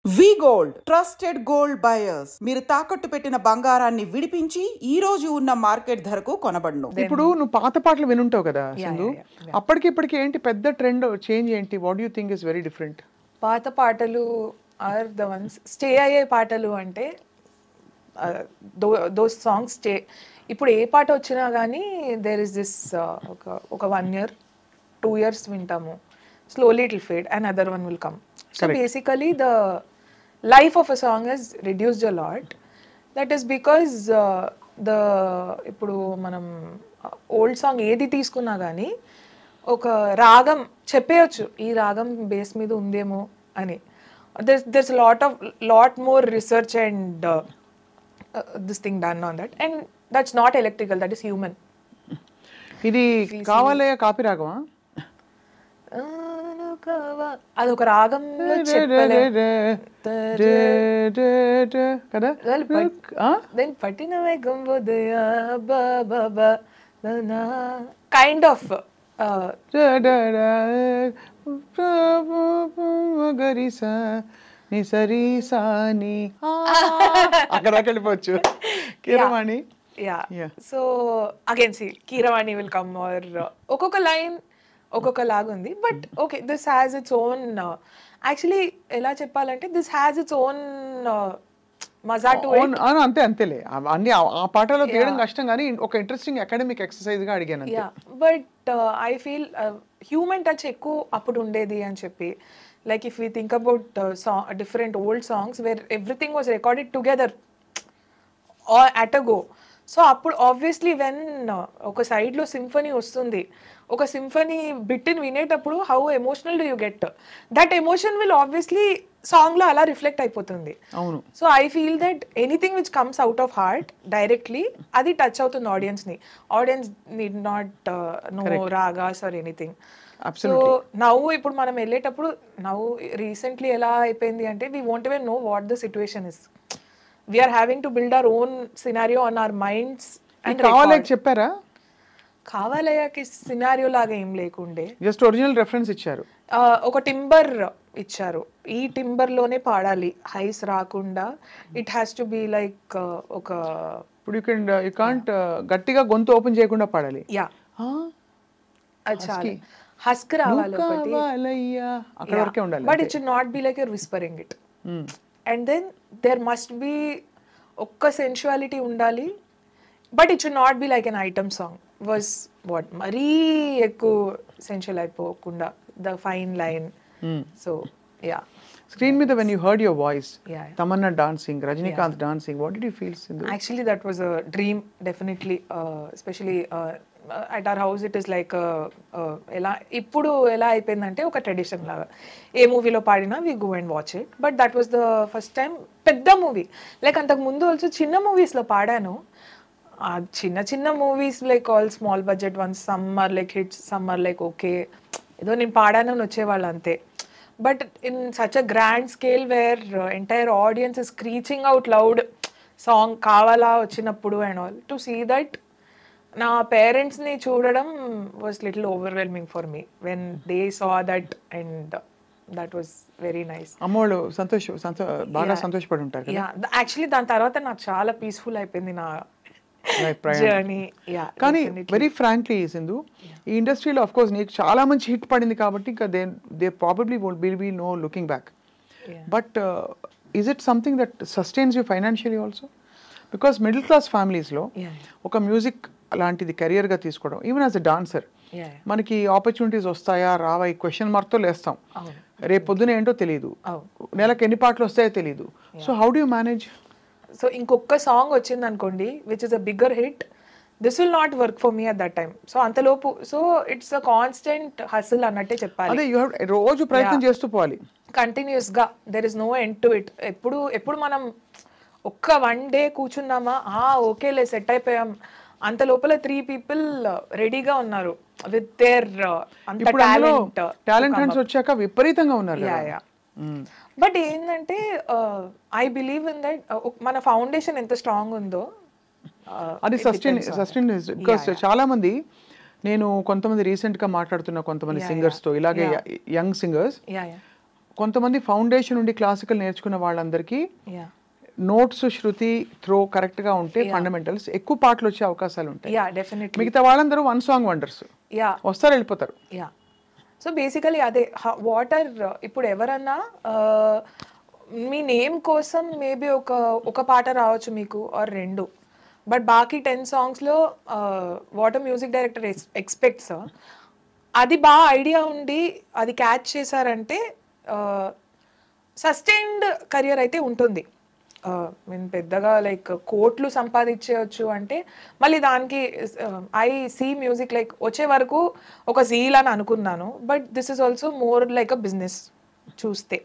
వి gold trusted gold buyers. మీరు తాకట్టు పెట్టిన బంగారాన్ని విడిపించి ఈ రోజు ఉన్న మార్కెట్ ధరకు కొనబడును. ఇప్పుడు నువ్వు పాత పాటలు వినుంటావు కదా సింధు, అప్పటికి ఇప్పటికి ఏంటి పెద్ద ట్రెండ్ చేంజ్ ఏంటి? What you think is very different? పాత పాటలు ఆర్ ద వన్స్ స్టే అయ్యే పాటలు అంటే దోస్ సాంగ్స్ స్టే. ఇప్పుడు ఏ పాట వచ్చినా కానీ దేర్ ఇస్ దిస్ ఒక 1 year 2 years వింటాము, slowly it will fade and other one will come. So basically the life of a song has reduced a lot. That is because the ఇప్పుడు మనం old song ఏది తీసుకున్నా కానీ ఒక రాగం చెప్పేయచ్చు, ఈ రాగం బేస్ మీద ఉందేమో అని. there's a lot more research and this thing done on that, and that's not electrical, that is human. ఇది కావాలే కాపీ రాగమా? అదొక రాగంలో కదా, పట్టిన కైండ్ ఆఫ్ అక్కడ వెళ్ళిపోవచ్చు. Keeravani, so again see Keeravani will come or ఒక్కొక్క లైన్ ఒక్కొక్క లాగుంది. But okay, this has its own, actually ఎలా చెప్పాలంటే దిస్ హ్యాస్ ఇట్స్ ఓన్ మజా టు ఇట్. అంతే అంతేలే, అన్ని ఆ పాటలో తీయడం కష్టం కానీ ఒక ఇంట్రెస్టింగ్ అకాడమిక్ ఎక్సర్సైజ్ గా అడిగాను. But I feel human touch ఎక్కువ అప్పుడు ఉండేది అని చెప్పి. Like if we think about different old songs where everything was recorded together at a go. So అప్పుడు ఆబ్వియస్లీ వెన్ ఒక సైడ్లో సింఫనీ వస్తుంది, ఒక సింఫనీ బిట్ని వినేటప్పుడు how emotional do you get, that emotion will obviously సాంగ్లో అలా రిఫ్లెక్ట్ అయిపోతుంది. అవును. So I feel that anything which comes out of heart directly అది టచ్ అవుతుంది ఆడియన్స్ని. Audience need not know ragas or anything. So now ఇప్పుడు మనం వెళ్ళేటప్పుడు నవ్వు రీసెంట్లీ ఎలా అయిపోయింది అంటే we won't even know what the situation is. We are having to build our own scenario on our minds. And కావాలకి చెప్పారా? కావాలకి scenario లాగా ఏం లేకుండే, జస్ట్ ఒరిజినల్ రెఫరెన్స్ ఇచ్చారు. ఒక టింబర్ ఇచ్చారు, ఈ టింబర్ లోనే పాడాలి, హైస్ రాకుండా. It has to be like ఒక, ఇప్పుడు యు కాంట్ గట్టిగా గొంతు ఓపెన్ చేయకుండా పాడాలి. యా, అది చాలా హస్క్ రావాలి ఒకటి, అక్కడ వరకే ఉండాలి. But it should not be like your whispering it. And then there must be ఒక్క సెన్షువాలిటీ ఉండాలి, but it should not be like an item song. Was what మరీ ఎక్కువ సెన్షువల్ అయిపోకుండా, the fine line. So yeah, screen మీద when you heard your voice, Tamanna dancing, Rajinikanth dancing, what did you feel, Sindhu? Actually that was a dream, definitely, especially at our house it is like ఎలా ఇప్పుడు ఎలా అయిపోయిందంటే ఒక tradition లాగా, ఏ మూవీలో పాడినా we go and watch it. But that was the first time పెద్ద మూవీ. లైక్ అంతకు ముందు ఆల్సో చిన్న మూవీస్లో పాడాను, చిన్న చిన్న movies like all small budget ones, some are like hits, some are like okay, ఏదో నేను పాడానని వచ్చేవాళ్ళు అంతే. But in such a grand scale where entire audience is screeching out loud song Kaavaalaa వచ్చినప్పుడు and all, to see that నా పేరెంట్స్ని చూడడం was little overwhelming for me when they saw that, and that was very nice. అమ్మోళ్ళు బాగా సంతోషపడి ఉంటారు. Actually దాని తర్వాత నాకు చాలా పీస్ఫుల్ అయిపోయింది నా జర్నీ. కానీ వెరీ ఫ్రాంక్లీ సింధు, ఈ ఇండస్ట్రీలో ఆఫ్ కోర్స్ నీకు చాలా మంచి హిట్ పడింది కాబట్టి ఇంకా they probably will be no looking back. But is it something that sustains you financially also? Because middle class ఫ్యామిలీస్లో ఒక మ్యూజిక్ అలాంటిది కెరియర్గా తీసుకోవడం, ఈవెన్ యాజ్ ఎ డాన్సర్, మనకి ఆపర్చునిటీస్ వస్తాయా రావా ఈ క్వశ్చన్ మార్క్తో లేస్తాం. రేపు పొద్దున ఏంటో తెలియదు, నెలకు ఎన్ని పాటలు వస్తాయో తెలియదు. So how do you manage? So ఇంకొక సాంగ్ వచ్చింది అనుకోండి which is a bigger hit, this will not work for me at that time. So అంతలోపు, so it's a constant hustle అన్నట్టే చెప్పాలి. అదే రోజు ప్రయత్నం చేస్తూ పోవాలి కంటిన్యూస్గా. There is no end to it. ఎప్పుడు మనం ఒక్క 1 day కూర్చున్నామా, ఓకేలే సెట్ అయిపోయాం, అంత లోపల 3 people రెడీగా ఉన్నారు విత్ దేర్ టాలెంట్ వచ్చాక విపరీతంగా ఉన్నారు. బట్ ఏంటంటే ఐ బిలీవ్ ఇన్ దట్ మన ఫౌండేషన్ ఎంత స్ట్రాంగ్ ఉందో అది సస్టైన్. బికాస్ చాలా మంది, నేను కొంతమంది రీసెంట్ గా మాట్లాడుతున్న కొంతమంది సింగర్స్ తో ఇలాగే యంగ్ సింగర్స్ కొంతమంది ఫౌండేషన్ నుండి క్లాసికల్ నేర్చుకున్న వాళ్ళందరికీ యా నోట్స్ శృతి త్రో కరెక్ట్గా ఉంటే ఫండమెంటల్స్ ఎక్కువ పాటలు వచ్చే అవకాశాలు ఉంటాయి. Yeah definitely. మిగతా వాళ్ళందరూ వన్ సాంగ్ వండర్స్, యా వస్తారు వెళ్ళిపోతారు. యా సో బేసికలీ అదే వాటర్. ఇప్పుడు ఎవరన్నా మీ నేమ్ కోసం మేబీ ఒక పాట రావచ్చు మీకు ఆర్ 2, బట్ బాకీ 10 సాంగ్స్లో వాటర్ మ్యూజిక్ డైరెక్టర్ ఎక్స్పెక్ట్స్ అది బాగా ఐడియా ఉండి అది క్యాచ్ చేశారంటే సస్టైన్డ్ కెరియర్ అయితే ఉంటుంది. నేను పెద్దగా లైక్ కోట్లు సంపాదించవచ్చు అంటే మళ్ళీ దానికి ఐ సీ మ్యూజిక్ లైక్ వచ్చే వరకు ఒక జీల్ అని అనుకున్నాను, but this is also more like a business చూస్తే.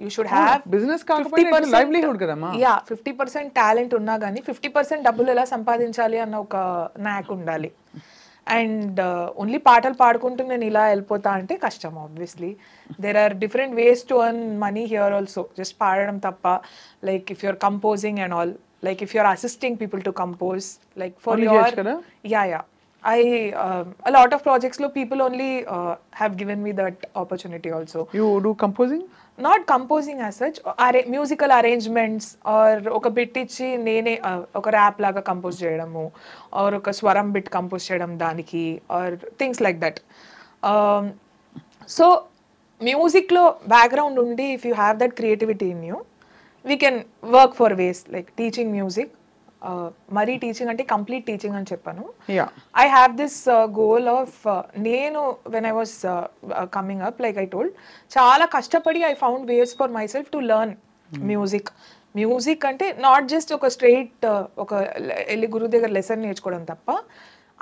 యూ షుడ్ హ్యావ్ బిజినెస్ కాకపోతే లైవ్లీహుడ్ కదమ్మా. యా 50% టాలెంట్ ఉన్నా కానీ 50% డబ్బులు ఎలా సంపాదించాలి అన్న ఒక నాక్ ఉండాలి. అండ్ ఓన్లీ పాటలు పాడుకుంటూ నేను ఇలా వెళ్ళిపోతా అంటే కష్టం. Obviously there are different ways to earn money here also, just పాడడం తప్ప. Like if you're composing and all, like if you're assisting people to compose, like for your yeah a lot of projects lo people only have given me that opportunity also. You do composing? Not composing as such, musical arrangements or oka bit ichi nene oka rap laga compose cheyadamu or oka swaram bit compose cheyadam daniki or things like that. So music lo background undi, if you have that creativity in you, we can work for ways like teaching music. మరీ teaching అంటే complete teaching అని చెప్పాను. I have this goal of నేను when I was coming up like I told చాలా కష్టపడి I found ways for myself to learn music అంటే not just ఒక straight ఒక వెళ్ళి గురువు దగ్గర లెసన్ నేర్చుకోవడం తప్ప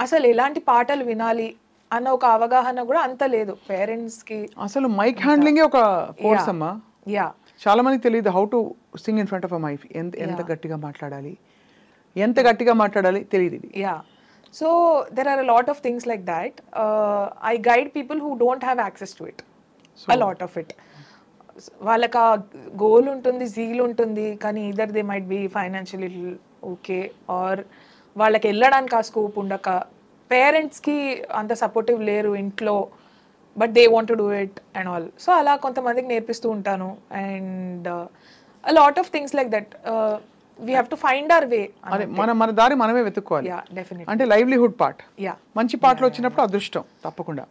అసలు ఎలాంటి పాటలు వినాలి అన్న ఒక అవగాహన కూడా అంత లేదు పేరెంట్స్కి. అసలు మైక్ హ్యాండ్లింగ్ ఒక కోర్స్ అమ్మా. యా చాలా మందికి తెలియదు how to sing in front of a mic, ఎంత గట్టిగా మాట్లాడాలి, ఎంత గట్టిగా మాట్లాడాలి తెలియదు. Yeah so there are a lot of things like that. I guide people who don't have access to it, a lot of it. వాళ్ళకి ఆ goal ఉంటుంది, జీల్ ఉంటుంది, కానీ either they might be financially okay or వాళ్ళకి వెళ్ళడానికి ఆ scope ఉండక, పేరెంట్స్కి అంత సపోర్టివ్ లేరు ఇంట్లో, but they want to do it and all. So అలా కొంతమందికి నేర్పిస్తూ ఉంటాను. And a lot of things like that. We have to find our way. అదే మన దారి మనమే వెతుక్కోవాలి. అంటే లైవ్లీహుడ్ పార్ట్. మంచి పాటలు వచ్చినప్పుడు అదృష్టం తప్పకుండా.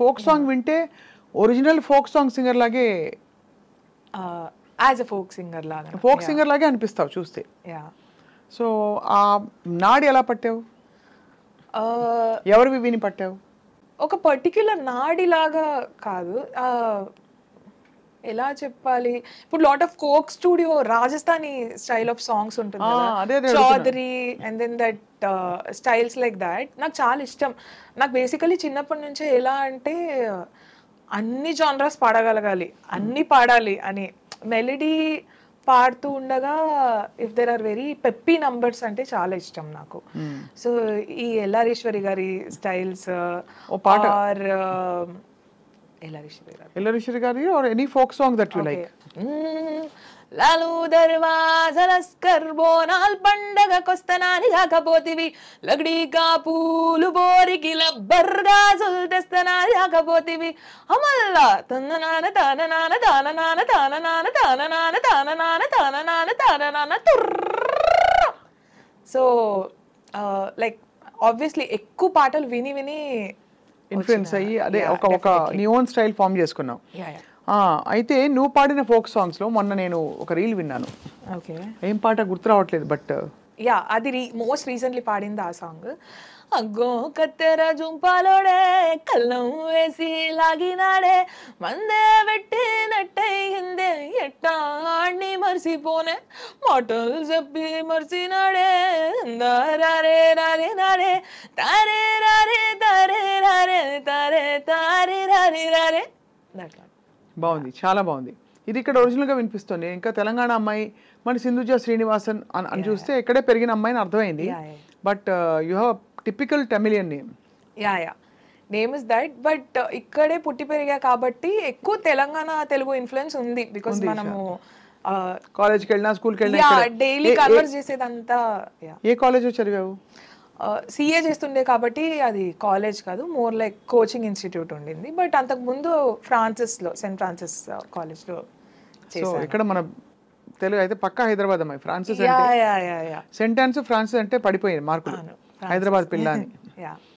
ఫోక్ సాంగ్ వింటే ఒరిజినల్ ఫోక్ సాంగ్ సింగర్ లాగే, యాజ్ ఎ ఫోక్ సింగర్ లాగే అనిపిస్తావు చూస్తే. సో ఆ నాడి ఎలా పట్టావు, ఎవరివి విని పట్టావు? ఒక పర్టిక్యులర్ నాడి లాగా కాదు, ఎలా చెప్పాలి, ఇప్పుడు lot of Coke studio Rajasthani style of songs ఉంటుంది కదా, Chaudhary and then that styles like that నాకు చాలా ఇష్టం. నాకు బేసికలీ చిన్నప్పటి నుంచే ఎలా అంటే అన్ని జానరాస్ పాడగలగాలి, అన్ని పాడాలి అని. మెలడీ పాడుతూ ఉండగా if there are very peppy numbers అంటే చాలా ఇష్టం నాకు. సో ఈ ఎల్లారీశ్వరి గారి స్టైల్స్ ఆర్ ఎల్లరీశ్వరి గారి or any folk song that you like? Lalu దర్వాజలస్కర్ బోనాల్ పండగకొస్తనాని కాకపోతివి, లగ్డీకా పూలు బోరికి లబ్బర్గాజుల్ తెస్తనాని కాకపోతివి, అమల్లా తన్ననాన తాననాన తాననాన తాననాన తాననాన తాననాన తాననాన తాననాన తుర్ర. సో లైక్ ఆబ్వియస్లీ ఎక్కువ పాటలు విని విని ఇన్ఫ్లుయెన్స్ అయ్యి అదే ఒక నీ ఓన్ స్టైల్ ఫామ్ చేసుకున్నావు. అయితే నువ్వు పాడిన ఫోక్ సాంగ్స్ లో మొన్న నేను ఒక రీల్ విన్నాను. ఏం పాట గుర్తు రావట్లేదు, బట్ అది మోస్ట్ రీసెంట్లీ పాడింది ఆ సాంగ్. అగ్గో కత్తెర జుంపాలోడే కళ్ళం వేసి లాగినాడే, మందే పెట్టినట్టయిందే ఎట్టా ఆడిని మర్చిపోనే, మాటలు చెప్పి మర్చినాడే, రారే రారే నాడే తారే రారే తారే రారే తారే తారే రారే రారే. బాగుంది, చాలా బాగుంది. ఇది ఇక్కడ ఒరిజినల్ గా వినిపిస్తుంది. ఇంకా తెలంగాణ అమ్మాయి మన సింధుజ శ్రీనివాసన్ అని చూస్తే ఇక్కడే పెరిగిన అమ్మాయిని అర్థమైంది. But you have typical Tamilian name. Name is that, but ఇక్కడే పుట్టి పెరిగా కాబట్టి ఎక్కువ తెలంగాణ తెలుగు ఇన్ఫ్లుయెన్స్ ఉంది. బికాస్ మనము కాలేజ్కి వెళ్ళినా స్కూల్కి వెళ్ళినా డైలీ కన్వర్స్ చేసేదంతా. ఏ కాలేజ్ చదివావు? సిఏ చేస్తుండే కాబట్టి అది కాలేజ్ కాదు, మోర్ లైక్ కోచింగ్ ఇన్స్టిట్యూట్ ఉండింది. బట్ అంతకుముందు సెయింట్ ఫ్రాన్సిస్ కాలేజ్లో సో ఇక్కడ మన తెలుగు అయితే పక్కా హైదరాబాద్ అమ్మాయి. ఫ్రాన్సిస్ యా అంటే yeah yeah yeah saint Ann's Francis అంటే పడిపోయింది మార్కులు, హైదరాబాద్ పిల్ల అని. యా